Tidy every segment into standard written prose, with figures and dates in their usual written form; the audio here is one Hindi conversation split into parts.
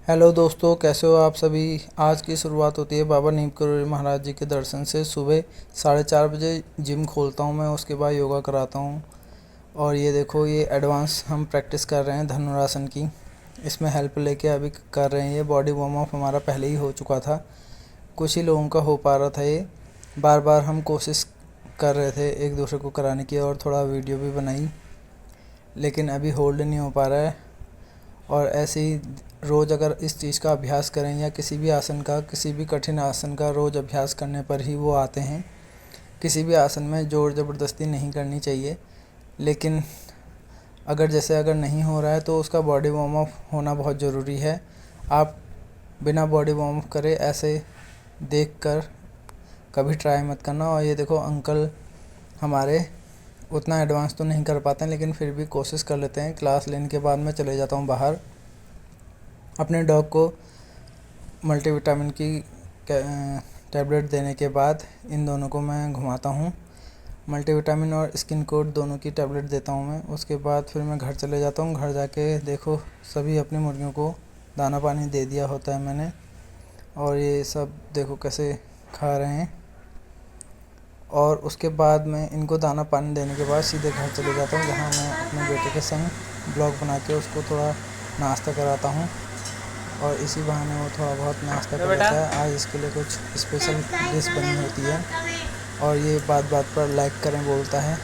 हेलो दोस्तों, कैसे हो आप सभी। आज की शुरुआत होती है बाबा नीम करोली महाराज जी के दर्शन से। सुबह 4:30 बजे जिम खोलता हूँ मैं, उसके बाद योगा कराता हूँ। और ये देखो, ये एडवांस हम प्रैक्टिस कर रहे हैं धनुरासन की। इसमें हेल्प लेके अभी कर रहे हैं। ये बॉडी वार्म अप हमारा पहले ही हो चुका था, कुछ ही लोगों का हो पा रहा था। ये बार बार हम कोशिश कर रहे थे एक दूसरे को कराने की, और थोड़ा वीडियो भी बनाई, लेकिन अभी होल्ड नहीं हो पा रहा है। और ऐसे ही रोज़ अगर इस चीज़ का अभ्यास करें, या किसी भी आसन का, किसी भी कठिन आसन का रोज़ अभ्यास करने पर ही वो आते हैं। किसी भी आसन में ज़ोर ज़बरदस्ती नहीं करनी चाहिए। लेकिन अगर नहीं हो रहा है तो उसका बॉडी वार्म अप होना बहुत ज़रूरी है। आप बिना बॉडी वार्म अप करे ऐसे देख कर कभी ट्राई मत करना। और ये देखो, अंकल हमारे उतना एडवांस तो नहीं कर पाते हैं, लेकिन फिर भी कोशिश कर लेते हैं। क्लास लेने के बाद मैं चले जाता हूँ बाहर। अपने डॉग को मल्टीविटामिन की टैबलेट देने के बाद इन दोनों को मैं घुमाता हूँ। मल्टीविटामिन और स्किन कोड दोनों की टैबलेट देता हूँ मैं। उसके बाद फिर मैं घर चले जाता हूँ। घर जाके देखो, सभी अपनी मुर्गियों को दाना पानी दे दिया होता है मैंने। और ये सब देखो कैसे खा रहे हैं। और उसके बाद मैं इनको दाना पानी देने के बाद सीधे घर चले जाता हूँ, जहाँ मैं अपने बेटे के संग ब्लॉग बना के उसको थोड़ा नाश्ता कराता हूँ। और इसी बहाने वो थोड़ा बहुत नाश्ता कर लेता है। आज इसके लिए कुछ स्पेशल डिश बनी होती है। और ये बात बात पर लाइक करें बोलता है।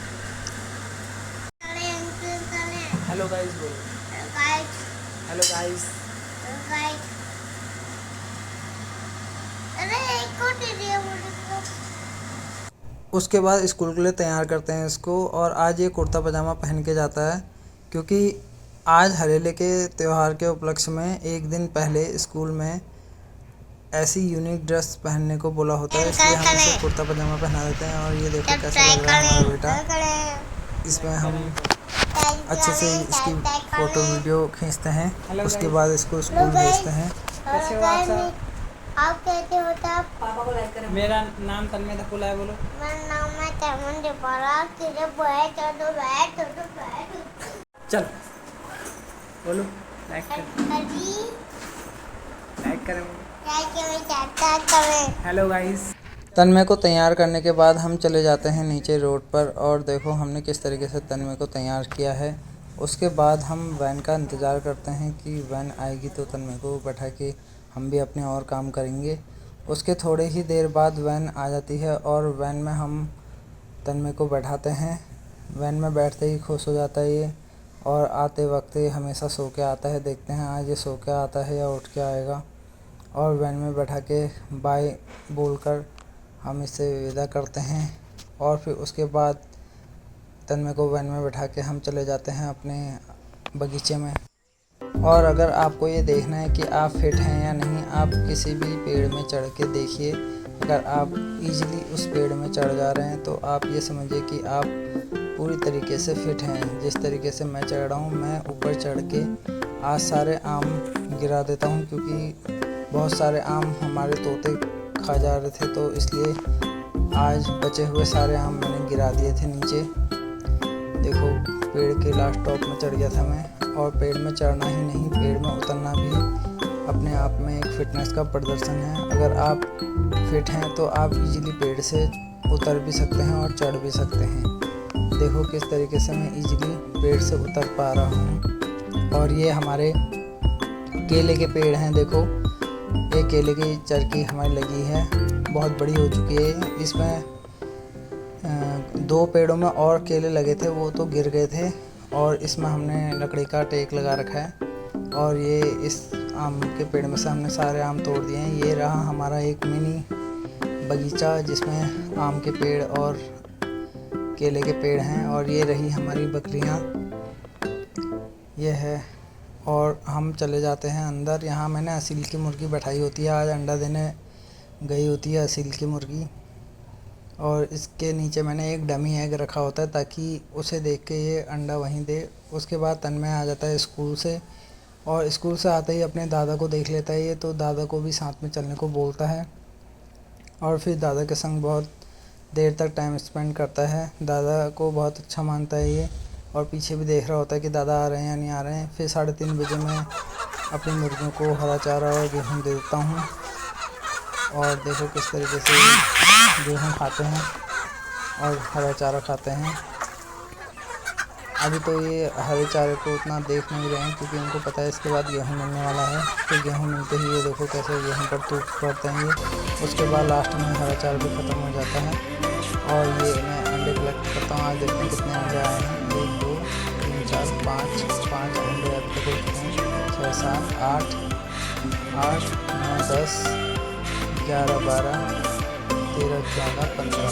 हेलो गाइस बोलो। Hello guys. उसके बाद स्कूल के लिए तैयार करते हैं इसको। और आज ये कुर्ता पजामा पहन के जाता है, क्योंकि आज हरेले के त्यौहार के उपलक्ष्य में एक दिन पहले स्कूल में ऐसी यूनिक ड्रेस पहनने को बोला होता है, इसलिए हम इसे कुर्ता पजामा पहना देते हैं। और ये देखो कैसा लग रहा है हमारा बेटा। इसमें हम अच्छे से इसकी फ़ोटो वीडियो खींचते हैं। उसके बाद इसको स्कूल भेजते हैं। कैसे हो आप सब? आप कैसे हो तब? पापा को लाइक करें। मेरा नाम तन्मय धकुला है, बोलो। मेरा नाम है तमन दीपारा। तेरे बैठ चल बोलो, लाइक करें। अभी लाइक करें। क्या मैं चाहता करें। Hello guys. तन्मय को तैयार करने के बाद हम चले जाते हैं नीचे रोड पर। और देखो हमने किस तरीके से तन्मय को तैयार किया है। उसके बाद हम वैन का इंतज़ार करते हैं कि वैन आएगी तो तन्मय को बैठा के हम भी अपने और काम करेंगे। उसके थोड़े ही देर बाद वैन आ जाती है, और वैन में हम तन्मय को बैठाते हैं। वैन में बैठते ही खुश हो जाता है ये, और आते वक्त ये हमेशा सो के आता है। देखते हैं आज ये सो के आता है या उठ के आएगा। और वैन में बैठा के बाय बोलकर हम इसे विदा करते हैं। और फिर उसके बाद तन्मय को वैन में बैठा के हम चले जाते हैं अपने बगीचे में। और अगर आपको ये देखना है कि आप फिट हैं या नहीं, आप किसी भी पेड़ में चढ़ के देखिए। अगर आप इजीली उस पेड़ में चढ़ जा रहे हैं तो आप ये समझिए कि आप पूरी तरीके से फिट हैं। जिस तरीके से मैं चढ़ रहा हूँ, मैं ऊपर चढ़ के आज सारे आम गिरा देता हूँ, क्योंकि बहुत सारे आम हमारे तोते खा जा रहे थे, तो इसलिए आज बचे हुए सारे आम मैंने गिरा दिए थे नीचे। देखो, पेड़ के लास्ट टॉप में चढ़ गया था मैं। और पेड़ में चढ़ना ही नहीं, पेड़ में उतरना भी अपने आप में एक फ़िटनेस का प्रदर्शन है। अगर आप फिट हैं तो आप इजीली पेड़ से उतर भी सकते हैं और चढ़ भी सकते हैं। देखो किस तरीके से मैं इजीली पेड़ से उतर पा रहा हूँ। और ये हमारे केले के पेड़ हैं। देखो, ये केले की चरखी हमारी लगी है, बहुत बड़ी हो चुकी है। इसमें 2 पेड़ों में और केले लगे थे, वो तो गिर गए थे। और इसमें हमने लकड़ी का टेक लगा रखा है। और ये इस आम के पेड़ में से हमने सारे आम तोड़ दिए हैं। ये रहा हमारा एक मिनी बगीचा, जिसमें आम के पेड़ और केले के पेड़ हैं। और ये रही हमारी बकरियां, ये है। और हम चले जाते हैं अंदर। यहाँ मैंने असील की मुर्गी बैठाई होती है, आज अंडा देने गई होती है असील की मुर्गी। और इसके नीचे मैंने एक डमी एग रखा होता है, ताकि उसे देख के ये अंडा वहीं दे। उसके बाद तन्मय आ जाता है स्कूल से, और स्कूल से आते ही अपने दादा को देख लेता है ये, तो दादा को भी साथ में चलने को बोलता है। और फिर दादा के संग बहुत देर तक टाइम स्पेंड करता है। दादा को बहुत अच्छा मानता है ये, और पीछे भी देख रहा होता है कि दादा आ रहे हैं या नहीं आ रहे हैं। फिर 3:30 बजे मैं अपनी मुर्गियों को हरा चारा और गेहूँ दे देता हूँ। और देखो किस तरीके से गेहूँ खाते हैं और हरा चारा खाते हैं। अभी तो ये हरे चारे को उतना देख नहीं रहे हैं क्योंकि इनको पता है इसके बाद गेहूँ मिलने वाला है। तो गेहूँ मिलते ही ये देखो कैसे गेहूँ पर टूट पड़ते हैं ये। उसके बाद लास्ट में हरा चारा भी ख़त्म हो जाता है। और ये मैं अंडे कलेक्ट करता हूँ। आज देखते हैं कितने अंडे आए हैं। 1 2 3 4 5 अंडे अब तक हो चुके हैं। 6 7 8 8 9 10 11 12 13 14 15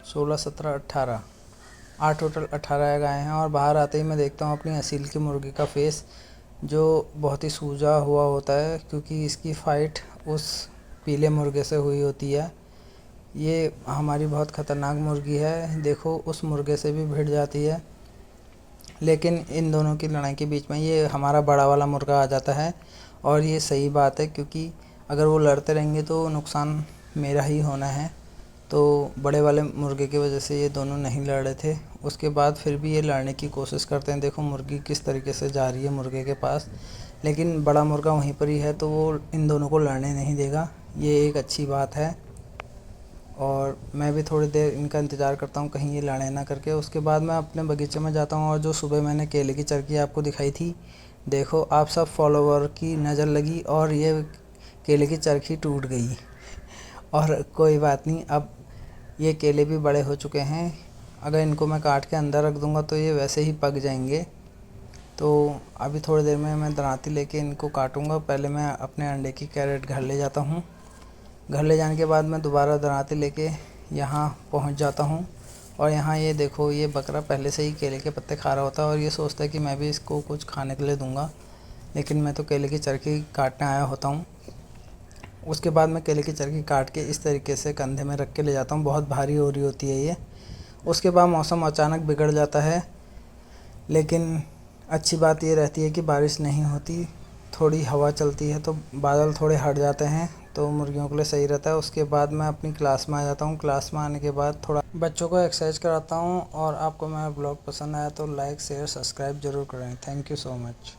16 17 18 8 टोटल 18 एग आए हैं। और बाहर आते ही मैं देखता हूँ अपनी असील की मुर्गी का फेस, जो बहुत ही सूजा हुआ होता है क्योंकि इसकी फ़ाइट उस पीले मुर्गे से हुई होती है। ये हमारी बहुत ख़तरनाक मुर्गी है। देखो उस मुर्गे से भी भिड़ जाती है, लेकिन इन दोनों की लड़ाई के बीच में ये हमारा बड़ा वाला मुर्गा आ जाता है। और ये सही बात है क्योंकि अगर वो लड़ते रहेंगे तो नुकसान मेरा ही होना है। तो बड़े वाले मुर्गे की वजह से ये दोनों नहीं लड़ रहे थे। उसके बाद फिर भी ये लड़ने की कोशिश करते हैं। देखो मुर्गी किस तरीके से जा रही है मुर्गे के पास, लेकिन बड़ा मुर्गा वहीं पर ही है तो वो इन दोनों को लड़ने नहीं देगा। ये एक अच्छी बात है। और मैं भी थोड़ी देर इनका इंतज़ार करता हूँ कहीं ये लड़े ना करके। उसके बाद मैं अपने बगीचे में जाता हूँ और जो सुबह मैंने केले की चरखी आपको दिखाई थी, देखो आप सब फॉलोवर की नज़र लगी और ये केले की चरखी टूट गई। और कोई बात नहीं, अब ये केले भी बड़े हो चुके हैं। अगर इनको मैं काट के अंदर रख दूँगा तो ये वैसे ही पक जाएंगे। तो अभी थोड़ी देर में मैं दरांती लेके इनको काटूँगा। पहले मैं अपने अंडे की कैरेट घर ले जाता हूँ। घर ले जाने के बाद मैं दोबारा दरांती लेके यहाँ पहुँच जाता हूँ। और यहाँ ये देखो ये बकरा पहले से ही केले के पत्ते खा रहा होता है और ये सोचता है कि मैं भी इसको कुछ खाने के लिए दूँगा, लेकिन मैं तो केले की चरखी काटने आया होता हूँ। उसके बाद मैं केले की चरखी काट के इस तरीके से कंधे में रख के ले जाता हूँ। बहुत भारी हो रही होती है ये। उसके बाद मौसम अचानक बिगड़ जाता है, लेकिन अच्छी बात ये रहती है कि बारिश नहीं होती, थोड़ी हवा चलती है तो बादल थोड़े हट जाते हैं, तो मुर्गियों के लिए सही रहता है। उसके बाद मैं अपनी क्लास में आ जाता हूँ। क्लास में आने के बाद थोड़ा बच्चों को एक्सरसाइज कराता हूँ। और आपको मेरा ब्लॉग पसंद आया तो लाइक शेयर सब्सक्राइब ज़रूर करें। Thank you so much.